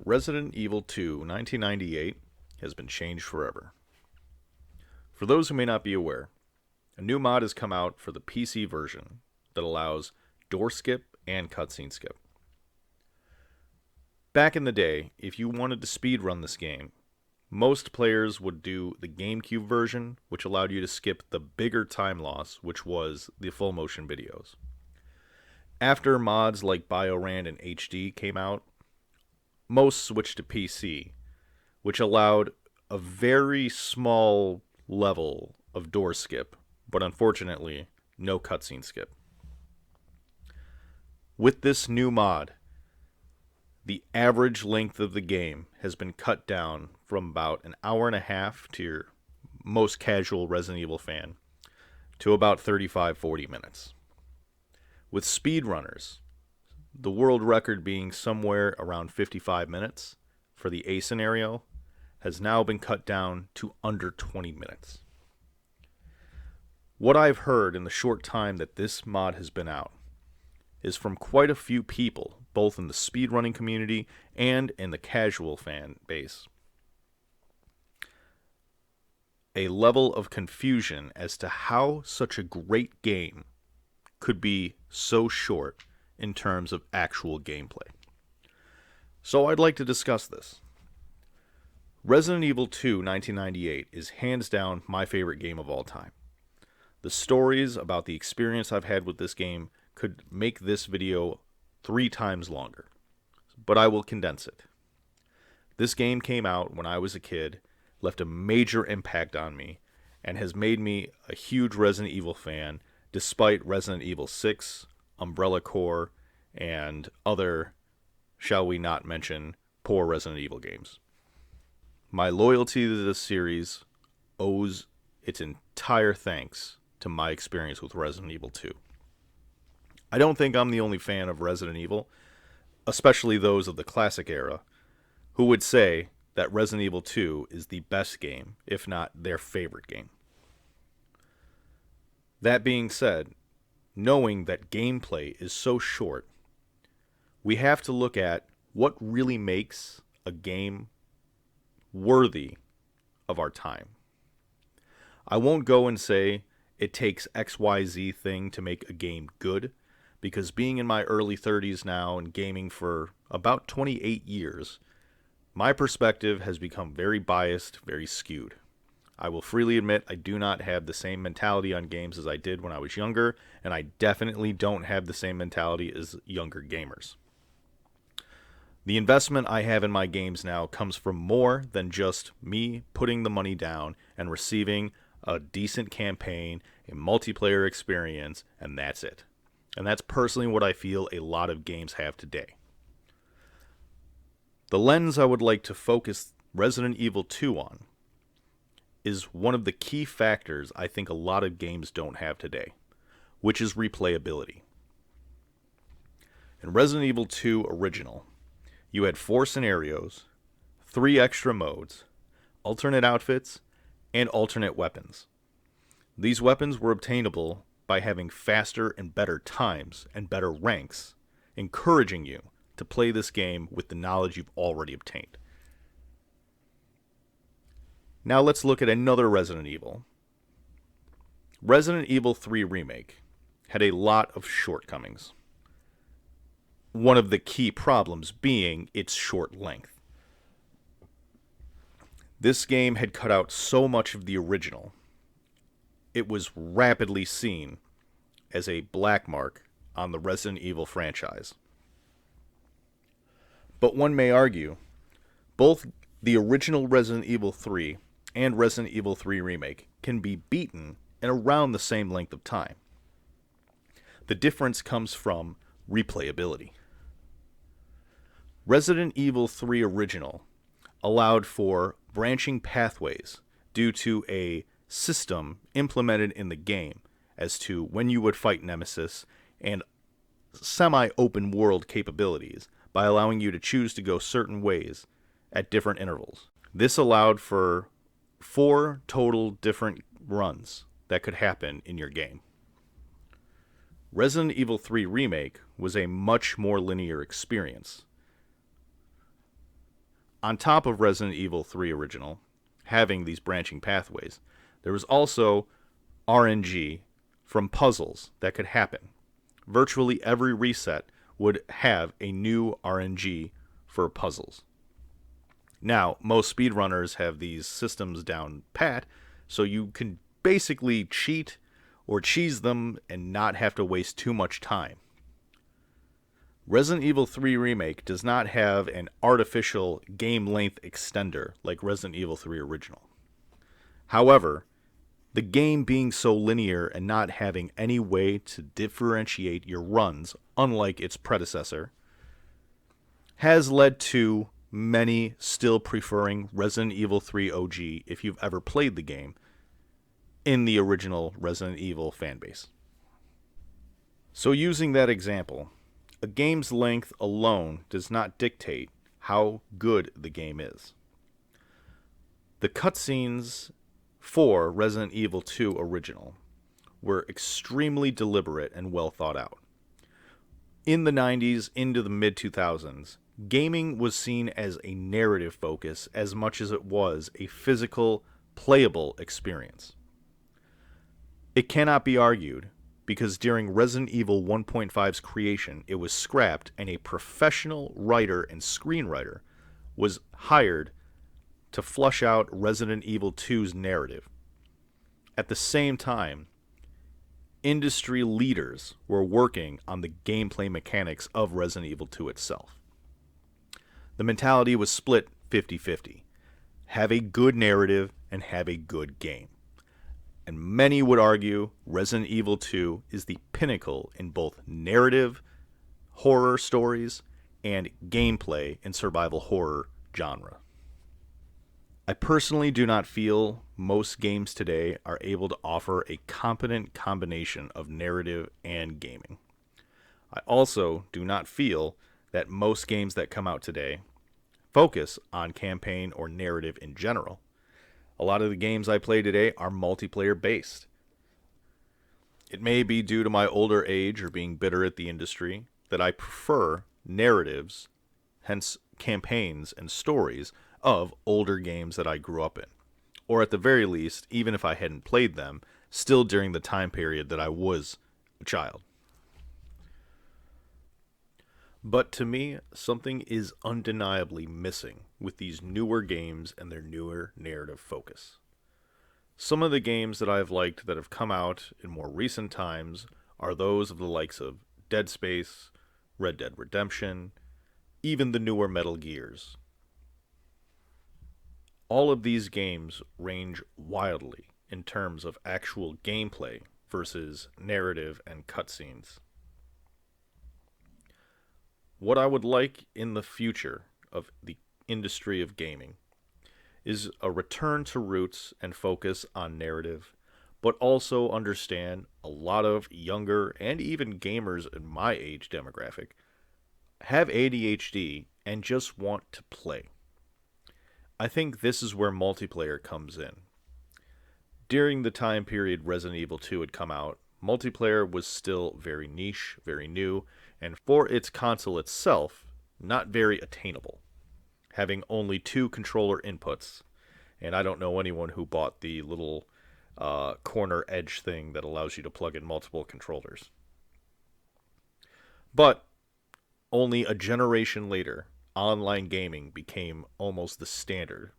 Resident Evil 2 1998 has been changed forever. For those who may not be aware, a new mod has come out for the PC version that allows door skip and cutscene skip. Back in the day, if you wanted to speedrun this game, most players would do the GameCube version, which allowed you to skip the bigger time loss, which was the full motion videos. After mods like BioRand and HD came out, most switched to PC, which allowed a very small level of door skip, but unfortunately, no cutscene skip. With this new mod, the average length of the game has been cut down from about an hour and a half to your most casual Resident Evil fan to about 35-40 minutes. With speedrunners, the world record being somewhere around 55 minutes for the A scenario, has now been cut down to under 20 minutes. What I've heard in the short time that this mod has been out is from quite a few people, both in the speedrunning community and in the casual fan base, a level of confusion as to how such a great game could be so short in terms of actual gameplay. So I'd like to discuss this. Resident Evil 2 1998 is hands down my favorite game of all time. The stories about the experience I've had with this game could make this video 3 times longer, but I will condense it. This game came out when I was a kid, left a major impact on me, and has made me a huge Resident Evil fan, despite Resident Evil 6, Umbrella Corps, and other, shall we not mention, poor Resident Evil games. My loyalty to this series owes its entire thanks to my experience with Resident Evil 2. I don't think I'm the only fan of Resident Evil, especially those of the classic era, who would say that Resident Evil 2 is the best game, if not their favorite game. That being said, knowing that gameplay is so short, we have to look at what really makes a game worthy of our time. I won't go and say it takes XYZ thing to make a game good, because being in my early 30s now and gaming for about 28 years, my perspective has become very biased, very skewed. I will freely admit I do not have the same mentality on games as I did when I was younger, and I definitely don't have the same mentality as younger gamers. The investment I have in my games now comes from more than just me putting the money down and receiving a decent campaign, a multiplayer experience, and that's it. And that's personally what I feel a lot of games have today. The lens I would like to focus Resident Evil 2 on is one of the key factors I think a lot of games don't have today, which is replayability. In Resident Evil 2 Original, you had 4 scenarios, 3 extra modes, alternate outfits, and alternate weapons. These weapons were obtainable by having faster and better times and better ranks, encouraging you to play this game with the knowledge you've already obtained. Now let's look at another Resident Evil. Resident Evil 3 Remake had a lot of shortcomings. One of the key problems being its short length. This game had cut out so much of the original, it was rapidly seen as a black mark on the Resident Evil franchise. But one may argue, both the original Resident Evil 3 and Resident Evil 3 Remake can be beaten in around the same length of time. The difference comes from replayability. Resident Evil 3 Original allowed for branching pathways due to a system implemented in the game as to when you would fight Nemesis, and semi-open world capabilities by allowing you to choose to go certain ways at different intervals. This allowed for 4 total different runs that could happen in your game. Resident Evil 3 Remake was a much more linear experience. on top of Resident Evil 3 original, having these branching pathways, there was also RNG from puzzles that could happen. Virtually every reset would have a new RNG for puzzles. Now, most speedrunners have these systems down pat, so you can basically cheat or cheese them and not have to waste too much time. Resident Evil 3 Remake does not have an artificial game length extender like Resident Evil 3 Original. However, the game being so linear and not having any way to differentiate your runs, unlike its predecessor, has led to many still preferring Resident Evil 3 OG if you've ever played the game in the original Resident Evil fanbase. So using that example, a game's length alone does not dictate how good the game is. The cutscenes for Resident Evil 2 Original were extremely deliberate and well thought out. In the 90s into the mid-2000s, gaming was seen as a narrative focus as much as it was a physical, playable experience. It cannot be argued, because during Resident Evil 1.5's creation, it was scrapped and a professional writer and screenwriter was hired to flush out Resident Evil 2's narrative. At the same time, industry leaders were working on the gameplay mechanics of Resident Evil 2 itself. The mentality was split 50-50. Have a good narrative and have a good game. And many would argue Resident Evil 2 is the pinnacle in both narrative, horror stories, and gameplay in survival horror genre. I personally do not feel most games today are able to offer a competent combination of narrative and gaming. I also do not feel that most games that come out today focus on campaign or narrative in general. A lot of the games I play today are multiplayer based. It may be due to my older age or being bitter at the industry that I prefer narratives, hence campaigns and stories of older games that I grew up in. Or at the very least, even if I hadn't played them, still during the time period that I was a child. But to me, something is undeniably missing with these newer games and their newer narrative focus. Some of the games that I've liked that have come out in more recent times are those of the likes of Dead Space, Red Dead Redemption, even the newer Metal Gears. All of these games range wildly in terms of actual gameplay versus narrative and cutscenes. What I would like in the future of the industry of gaming is a return to roots and focus on narrative, but also understand a lot of younger and even gamers in my age demographic have ADHD and just want to play. I think this is where multiplayer comes in. During the time period Resident Evil 2 had come out, multiplayer was still very niche, very new, and for its console itself, not very attainable, having only 2 controller inputs. And I don't know anyone who bought the little corner edge thing that allows you to plug in multiple controllers. But only a generation later, online gaming became almost the standard.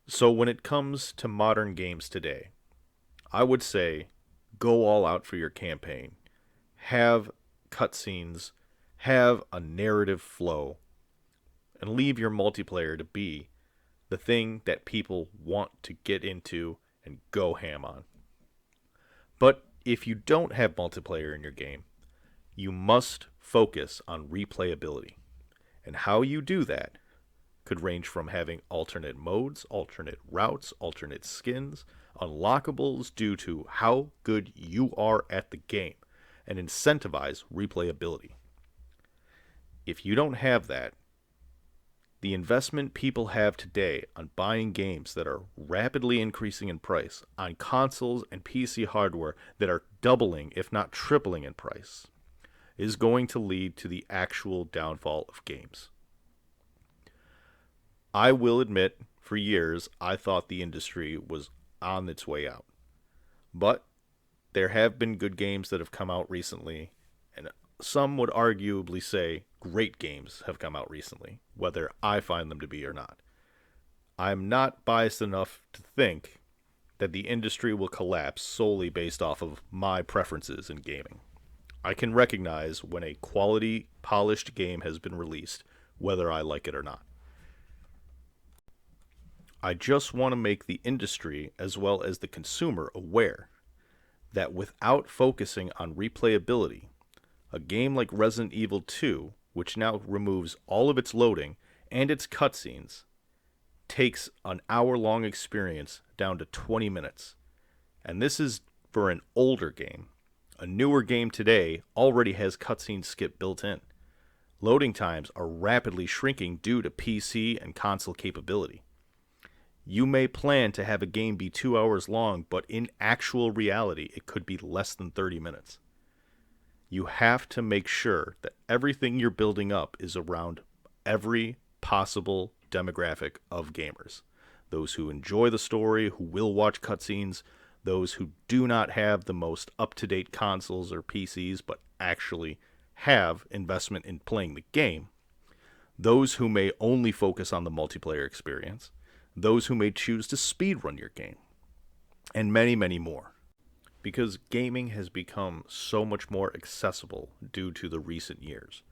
So when it comes to modern games today, I would say go all out for your campaign. Have cutscenes, have a narrative flow, and leave your multiplayer to be the thing that people want to get into and go ham on. But if you don't have multiplayer in your game, you must focus on replayability. And how you do that could range from having alternate modes, alternate routes, alternate skins, unlockables due to how good you are at the game, and incentivize replayability. If you don't have that, the investment people have today on buying games that are rapidly increasing in price, on consoles and PC hardware that are doubling, if not tripling in price, is going to lead to the actual downfall of games. I will admit, for years, I thought the industry was on its way out. But there have been good games that have come out recently, and some would arguably say great games have come out recently, whether I find them to be or not. I'm not biased enough to think that the industry will collapse solely based off of my preferences in gaming. I can recognize when a quality, polished game has been released, whether I like it or not. I just want to make the industry as well as the consumer aware that without focusing on replayability, a game like Resident Evil 2, which now removes all of its loading and its cutscenes, takes an hour-long experience down to 20 minutes. And this is for an older game. A newer game today already has cutscene skip built in. Loading times are rapidly shrinking due to PC and console capability. You may plan to have a game be 2 hours long, but in actual reality, it could be less than 30 minutes. You have to make sure that everything you're building up is around every possible demographic of gamers. Those who enjoy the story, who will watch cutscenes, those who do not have the most up-to-date consoles or PCs, but actually have investment in playing the game, those who may only focus on the multiplayer experience, those who may choose to speedrun your game, and many, many more. Because gaming has become so much more accessible due to the recent years.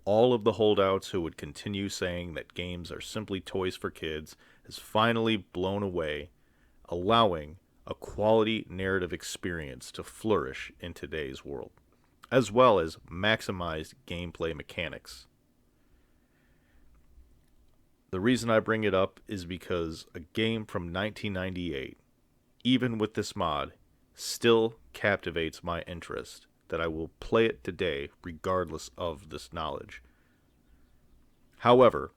All of the holdouts who would continue saying that games are simply toys for kids has finally blown away, allowing a quality narrative experience to flourish in today's world, as well as maximized gameplay mechanics. The reason I bring it up is because a game from 1998, even with this mod, still captivates my interest that I will play it today regardless of this knowledge. However,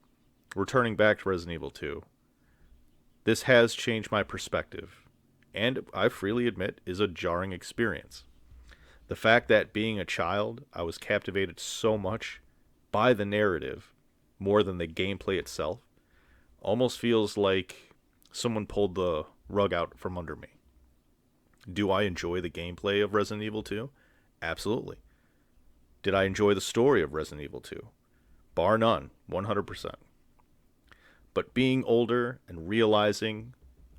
returning back to Resident Evil 2, this has changed my perspective, and I freely admit is a jarring experience. The fact that being a child, I was captivated so much by the narrative more than the gameplay itself, almost feels like someone pulled the rug out from under me. Do I enjoy the gameplay of Resident Evil 2? Absolutely. Did I enjoy the story of Resident Evil 2? Bar none, 100%. But being older and realizing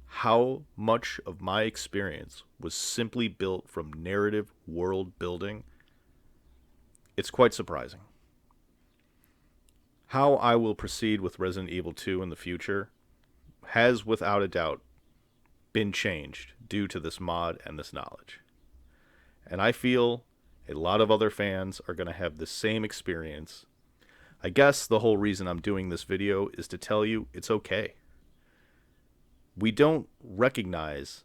how much of my experience was simply built from narrative world building, it's quite surprising. How I will proceed with Resident Evil 2 in the future has without a doubt been changed due to this mod and this knowledge. And I feel a lot of other fans are going to have the same experience. I guess the whole reason I'm doing this video is to tell you it's okay. We don't recognize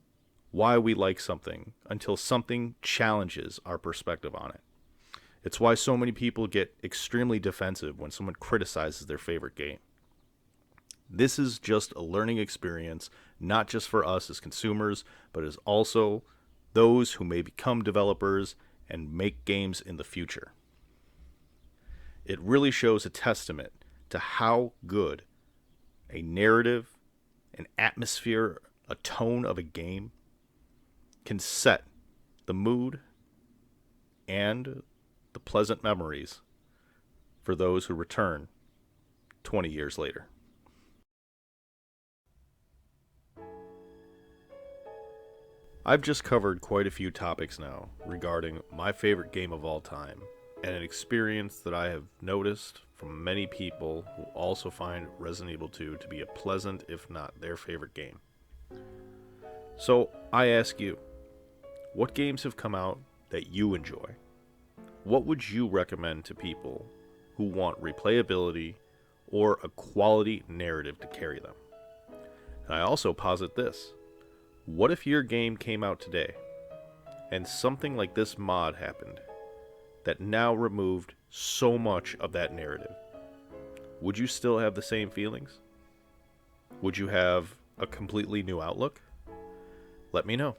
why we like something until something challenges our perspective on it. It's why so many people get extremely defensive when someone criticizes their favorite game. This is just a learning experience, not just for us as consumers, but as also those who may become developers and make games in the future. It really shows a testament to how good a narrative, an atmosphere, a tone of a game can set the mood and the pleasant memories for those who return 20 years later. I've just covered quite a few topics now regarding my favorite game of all time and an experience that I have noticed from many people who also find Resident Evil 2 to be a pleasant, if not their favorite game. So I ask you, what games have come out that you enjoy? What would you recommend to people who want replayability or a quality narrative to carry them? And I also posit this. What if your game came out today and something like this mod happened that now removed so much of that narrative? Would you still have the same feelings? Would you have a completely new outlook? Let me know.